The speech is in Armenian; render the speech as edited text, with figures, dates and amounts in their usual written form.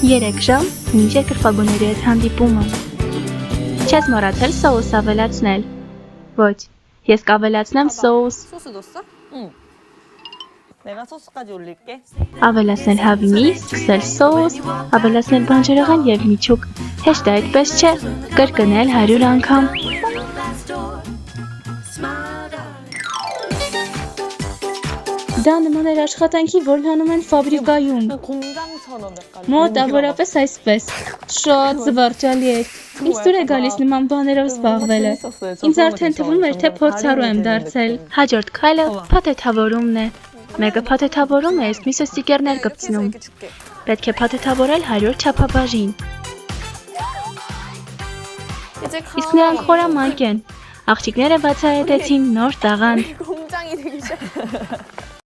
3 ժամ, մինչ երկրպագուների հետ հանդիպումը։ Չես մոռացել սոուս ավելացնել։ Ոչ, ես կավելացնեմ սոուս։ 소스 넣었어? 응. 내가 소스까지 올릴게. Ավելացնել հավինի, սկսել սոուս, ավելացնել բանջարեղեն եւ միջուկ։ Հեշտ է այդպես չէ, կրկնել 100 անգամ։ Դա նման էր աշխատանքի, որ հանում են ֆաբրիկայում։ 공장처럼 약간. Մոտավորապես այսպես։ Շատ զվարճալի էր։ Ինձ դուր է գալիս նման բաներով զբաղվելը։ Ինձ արդեն թվում էր, թե փորձառու եմ դարձել։ Հաջորդ քայլը փաթեթավորումն է։ Մեկը փաթեթավորում է, իսկ մյուսը ստիկերներ կպցնում։ Պետք է փաթեթավորել 100 չափաբաժին։ Իսկ նրանք խորամանկ են։ Աղջիկները բացահայտեցին նոր տաղանդ։ 공장이 되기 시작.